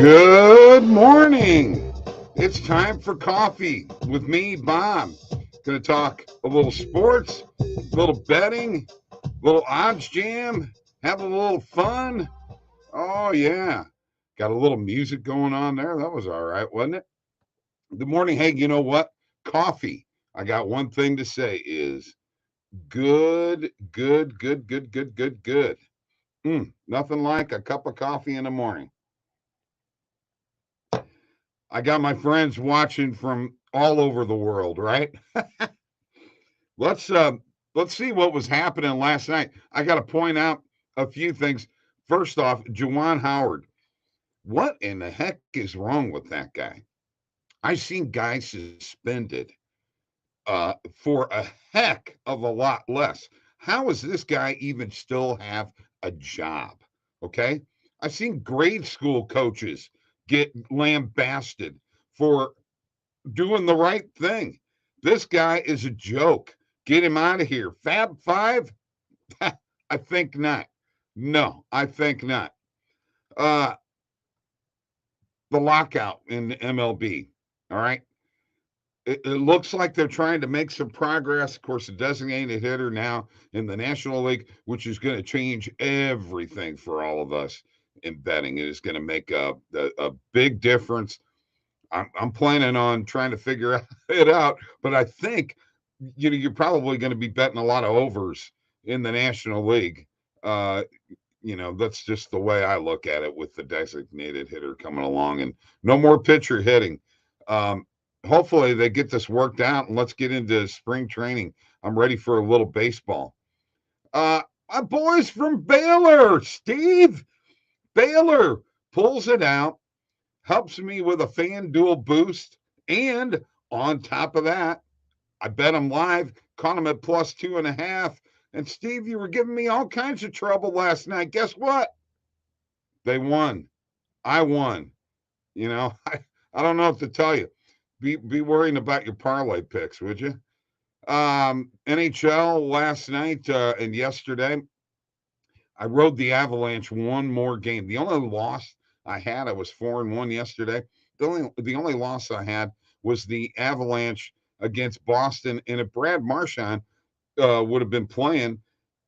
Good morning. It's time for coffee with me, Bob. Going to talk a little sports, a little betting, a little odds jam, have a little fun. Oh, yeah. Got a little music going on there. That was all right, wasn't it? Good morning. Hey, you know what? Coffee. I got one thing to say is good, good, good, good, good, good, good. Nothing like a cup of coffee in the morning. I got my friends watching from all over the world, right? let's uh let's see what was happening last night. I got to point out a few things. First off, Juwan Howard. What in the heck is wrong with that guy? I've seen guys suspended for a heck of a lot less. How is this guy even still have a job? Okay. I've seen grade school coaches get lambasted for doing the right thing. This guy is a joke. Get him out of here. Fab Five? I think not. No, I think not. Uh, the lockout in the MLB. All right. It looks like they're trying to make some progress. Of course, a designated hitter now in the National League, which is going to change everything for all of us in betting. It is going to make a big difference. I'm planning on trying to figure it out, but I think you're probably going to be betting a lot of overs in the National League. Uh, that's just the way I look at it with the designated hitter coming along and no more pitcher hitting. Um, Hopefully they get this worked out and let's get into spring training. I'm ready for a little baseball. My boys from Baylor, Steve Baylor pulls it out, helps me with a FanDuel boost, and on top of that, I bet them live, caught them at plus 2.5. And Steve, you were giving me all kinds of trouble last night. Guess what? They won. I won. I don't know what to tell you. Be worrying about your parlay picks, would you? NHL last night and yesterday, I rode the Avalanche one more game. The only loss I had, I was 4-1 yesterday. The only loss I had was the Avalanche against Boston. And if Brad Marchand would have been playing,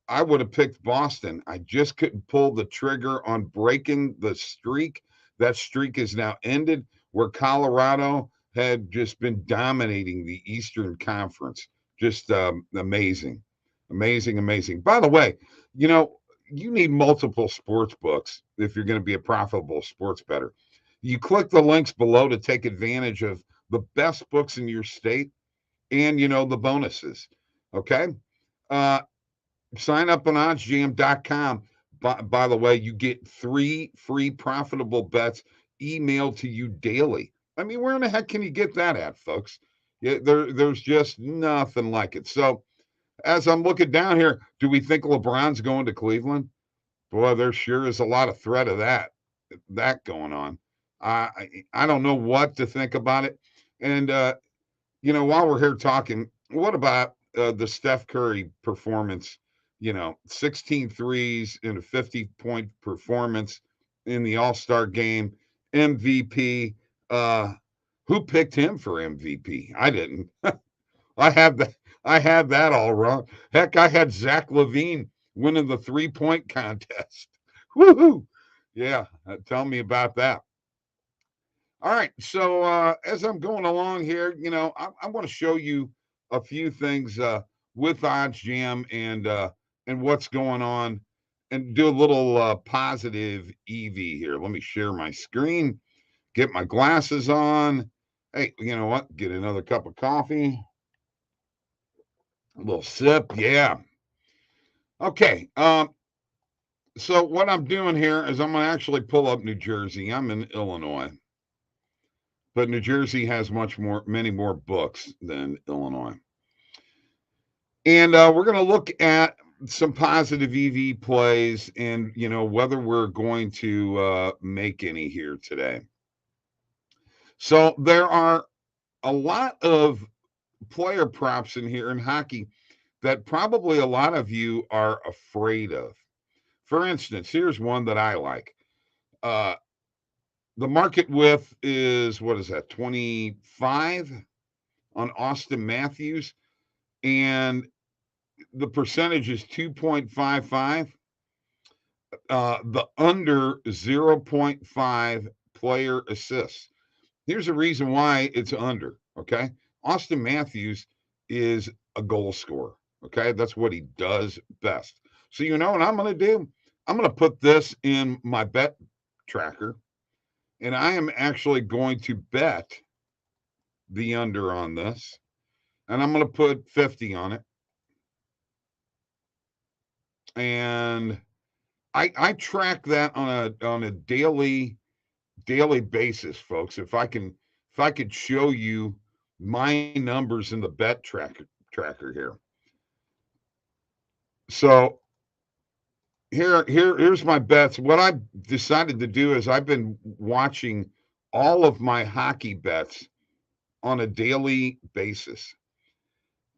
I would have picked Boston. I just couldn't pull the trigger on breaking the streak. That streak is now ended, where Colorado had just been dominating the Eastern Conference. Just amazing, amazing, amazing. By the way, you know, you need multiple sports books if you're going to be a profitable sports bettor. You click the links below to take advantage of the best books in your state and, the bonuses. Okay. Uh, Sign up on oddsjam.com. By the way, you get 3 free profitable bets emailed to you daily. I mean, where in the heck can you get that at, folks? Yeah, there's just nothing like it. So, as I'm looking down here, do we think LeBron's going to Cleveland? Boy, there sure is a lot of threat of that going on. I don't know what to think about it. And while we're here talking, what about the Steph Curry performance? 16 threes in a 50-point performance in the All-Star game, MVP. Who picked him for MVP? I didn't. I had that. I had that all wrong. Heck, I had Zach LaVine winning the 3-point contest. Woohoo! Yeah, tell me about that. All right. So as I'm going along here, I want to show you a few things with OddsJam and what's going on, and do a little positive EV here. Let me share my screen, get my glasses on. Hey, you know what? Get another cup of coffee, a little sip. Yeah. Okay. So what I'm doing here is I'm going to actually pull up New Jersey. I'm in Illinois. But New Jersey has many more books than Illinois. And we're going to look at some positive EV plays and, whether we're going to make any here today. So there are a lot of player props in here in hockey that probably a lot of you are afraid of. For instance, here's one that I like. Uh, The market width is, what is that, 25 on Austin Matthews, and the percentage is 2.55. The under 0.5 player assists. Here's a reason why it's under. Okay. Austin Matthews is a goal scorer. Okay. That's what he does best. So, you know what I'm going to do? I'm going to put this in my bet tracker, and I am actually going to bet the under on this, and I'm going to put 50 on it. And I track that on a daily basis, folks. If I could show you my numbers in the bet tracker here. So here's my bets. What I decided to do is I've been watching all of my hockey bets on a daily basis.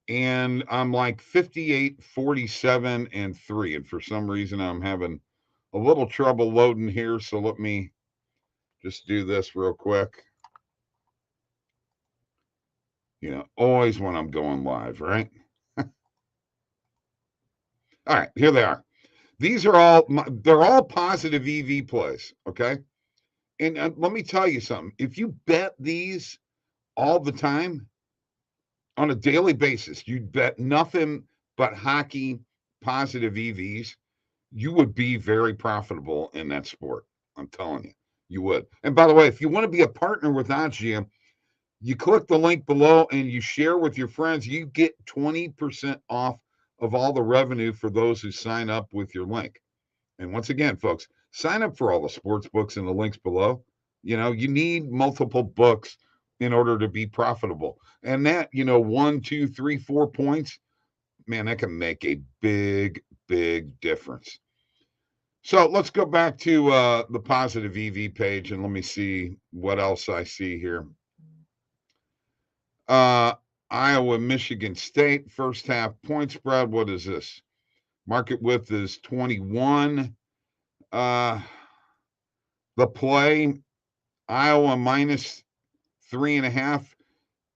And I'm like 58, 47, and 3. And for some reason I'm having a little trouble loading here. So let me just do this real quick. You know, always when I'm going live, right? All right, here they are. These are they're all positive EV plays, okay? And let me tell you something. If you bet these all the time on a daily basis, you bet nothing but hockey positive EVs, you would be very profitable in that sport. I'm telling you, you would. And by the way, if you want to be a partner with OddsJam, you click the link below and you share with your friends, you get 20% off of all the revenue for those who sign up with your link. And once again, folks, sign up for all the sports books in the links below. You know, you need multiple books in order to be profitable. And that, 1, 2, 3, 4 points, man, that can make a big, big difference. So let's go back to the positive EV page and let me see what else I see here. Iowa, Michigan State, first half point spread. What is this? Market width is 21. The play, Iowa minus 3.5.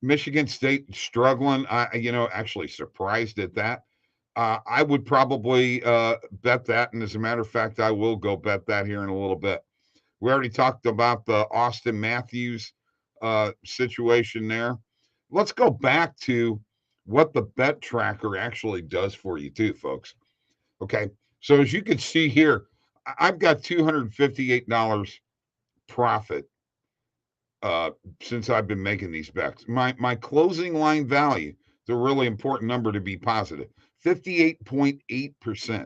Michigan State struggling. Actually surprised at that. I would probably bet that. And as a matter of fact, I will go bet that here in a little bit. We already talked about the Austin Matthews situation there. Let's go back to what the bet tracker actually does for you too, folks. Okay. So as you can see here, I've got $258 profit since I've been making these bets. My closing line value, the really important number to be positive, 58.8%,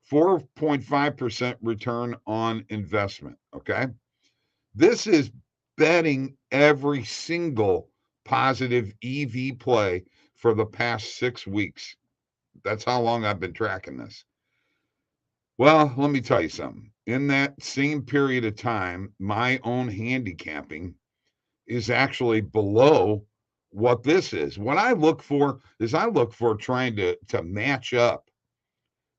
4.5% return on investment. Okay. This is betting every single positive EV play for the past 6 weeks. That's how long I've been tracking this. Well, let me tell you something. In that same period of time, my own handicapping is actually below what this is. What I look for is trying to match up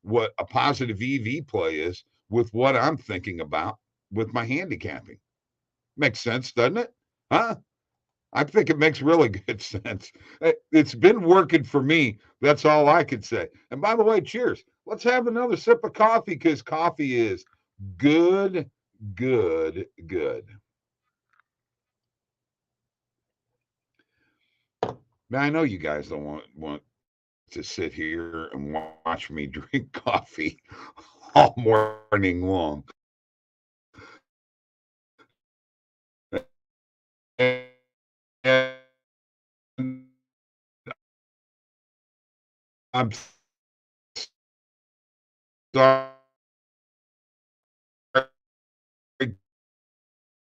what a positive EV play is with what I'm thinking about with my handicapping. Makes sense, doesn't it? Huh? I think it makes really good sense. It's been working for me. That's all I could say. And by the way, cheers. Let's have another sip of coffee because coffee is good, good, good. Now, I know you guys don't want to sit here and watch me drink coffee all morning long. And I'm sorry,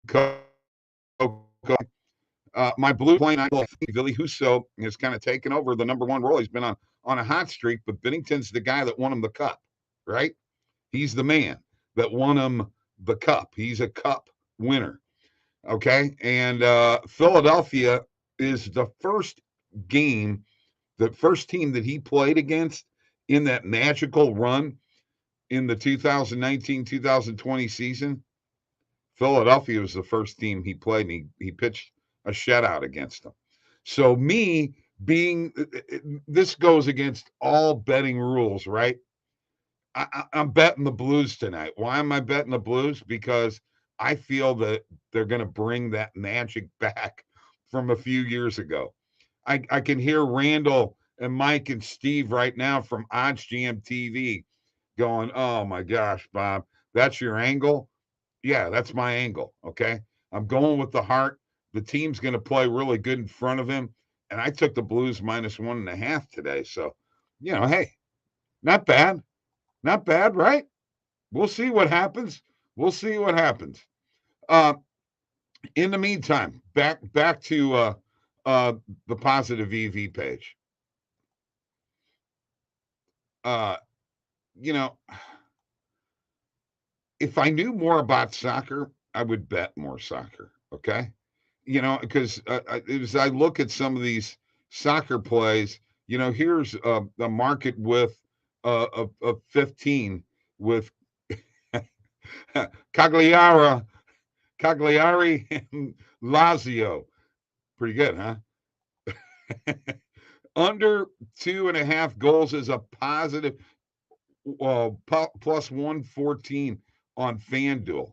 Coco. My blue plane, Billy Husso has kind of taken over the number one role. He's been on a hot streak, but Binnington's the guy that won him the cup, right? He's the man that won him the cup. He's a cup winner. Okay. And Philadelphia is the first game, the first team that he played against in that magical run in the 2019-2020 season. Philadelphia was the first team he played, and he pitched a shutout against them. So me being this goes against all betting rules, right? I'm betting the Blues tonight. Why am I betting the Blues? Because I feel that they're going to bring that magic back from a few years ago. I can hear Randall and Mike and Steve right now from OddsJam TV going, "Oh my gosh, Bob, that's your angle." Yeah, that's my angle. Okay. I'm going with the heart. The team's going to play really good in front of him. And I took the Blues -1.5 today. So, hey, not bad. Not bad, right? We'll see what happens. We'll see what happens. Uh, in the meantime, back to the positive EV page. Uh, you know, if I knew more about soccer, I would bet more soccer. Okay. Because as I look at some of these soccer plays, here's a market with of 15 with Cagliari, Cagliari and Lazio. Pretty good, huh? Under 2.5 goals is a positive plus 114 on FanDuel.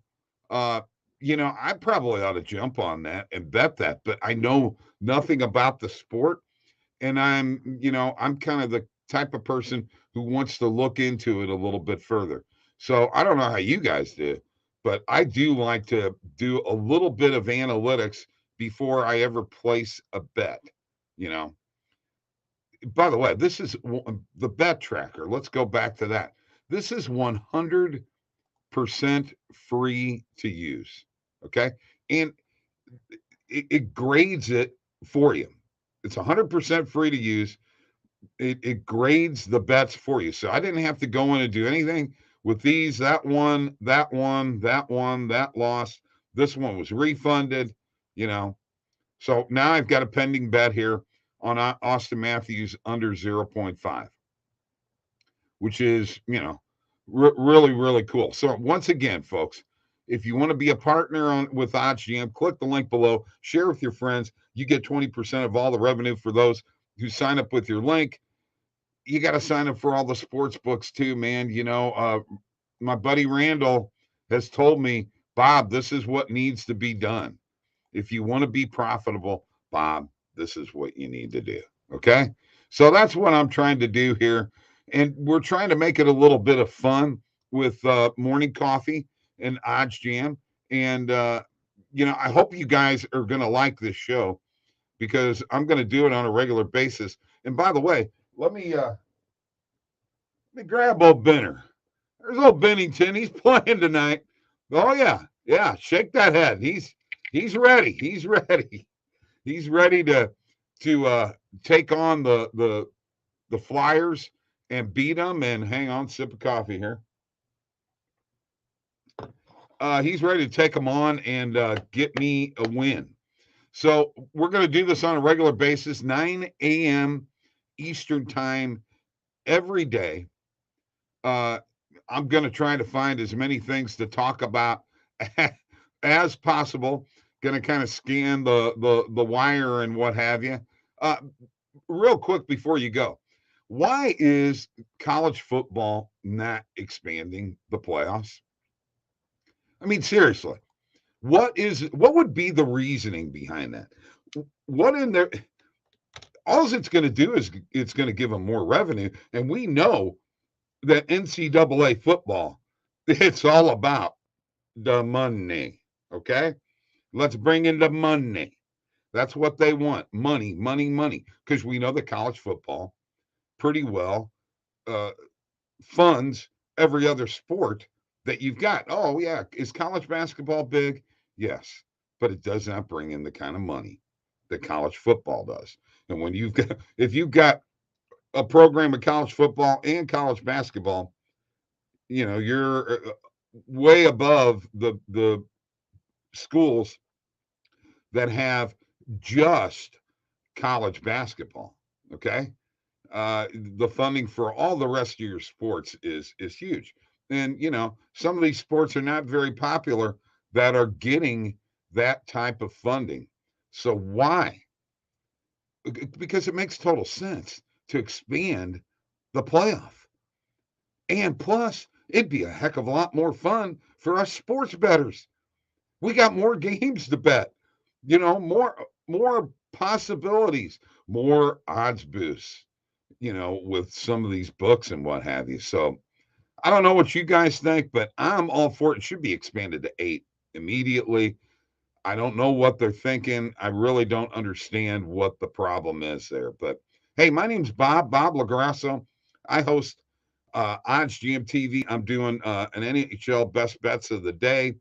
Uh, I probably ought to jump on that and bet that, but I know nothing about the sport. And I'm kind of the type of person who wants to look into it a little bit further. So I don't know how you guys do, but I do like to do a little bit of analytics before I ever place a bet, you know. By the way, this is the bet tracker. Let's go back to that. This is 100% free to use. Okay. And it grades it for you. It's 100% free to use. It grades the bets for you. So I didn't have to go in and do anything with these. That one, that one, that one, that lost. This one was refunded, you know. So now I've got a pending bet here on Austin Matthews under 0.5, which is, really, really cool. So once again, folks, if you want to be a partner with OddsJam, click the link below, share with your friends. You get 20% of all the revenue for those who sign up with your link. You got to sign up for all the sports books too, man. My buddy Randall has told me, Bob, this is what needs to be done. If you want to be profitable, Bob, this is what you need to do. Okay. So that's what I'm trying to do here. And we're trying to make it a little bit of fun with morning coffee and OddsJam. And, I hope you guys are going to like this show because I'm going to do it on a regular basis. And by the way, let me grab old Benner. There's old Bennington. He's playing tonight. Oh yeah. Shake that head. He's ready. He's ready. He's ready to take on the Flyers and beat them. And hang on, sip of coffee here. He's ready to take them on and get me a win. So we're going to do this on a regular basis, 9 a.m. Eastern time every day. I'm going to try to find as many things to talk about as possible. Going to kind of scan the wire and what have you. Real quick before you go, why is college football not expanding the playoffs? I mean, seriously, what would be the reasoning behind that? What in there? All it's going to do is it's going to give them more revenue, and we know that NCAA football, it's all about the money. Okay, let's bring in the money. That's what they want: money, money, money. Because we know that college football pretty well uh, funds every other sport that you've got. Oh yeah, is college basketball big? Yes, but it does not bring in the kind of money that college football does. And when if you've got a program of college football and college basketball, you're way above the schools that have just college basketball. Okay, the funding for all the rest of your sports is huge, and some of these sports are not very popular, that are getting that type of funding. So why? Because it makes total sense to expand the playoff. And plus, it'd be a heck of a lot more fun for us sports bettors. We got more games to bet, more possibilities, more odds boosts, with some of these books and what have you. So I don't know what you guys think, but I'm all for it. It should be expanded to 8 immediately. I don't know what they're thinking. I really don't understand what the problem is there. But hey, my name's Bob Lagrasso. I host OddsJam TV. I'm doing an NHL best bets of the day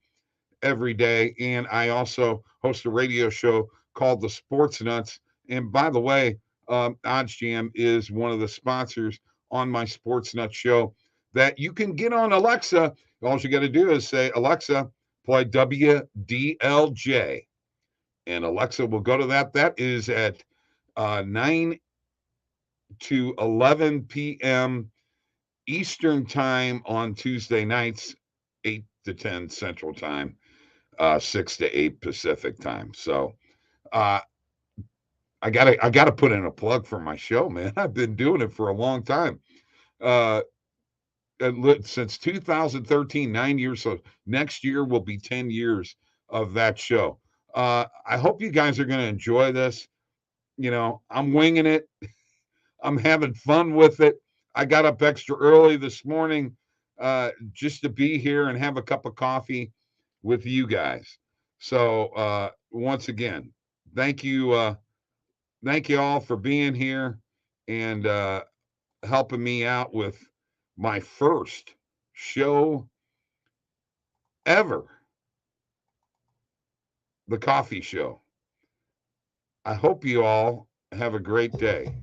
every day. And I also host a radio show called The Sports Nuts. And by the way, OddsJam is one of the sponsors on my Sports Nuts show that you can get on Alexa. All you got to do is say, Alexa, play WDLJ. And Alexa will go to that. That is at 9 to 11 p.m. Eastern time on Tuesday nights, 8 to 10 Central time, 6 to 8 Pacific time. So I gotta put in a plug for my show, man. I've been doing it for a long time. Since 2013, 9 years. So next year will be 10 years of that show. I hope you guys are going to enjoy this. I'm winging it. I'm having fun with it. I got up extra early this morning just to be here and have a cup of coffee with you guys. So once again, thank you all for being here and helping me out with my first show ever, the coffee show. I hope you all have a great day.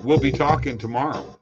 We'll be talking tomorrow.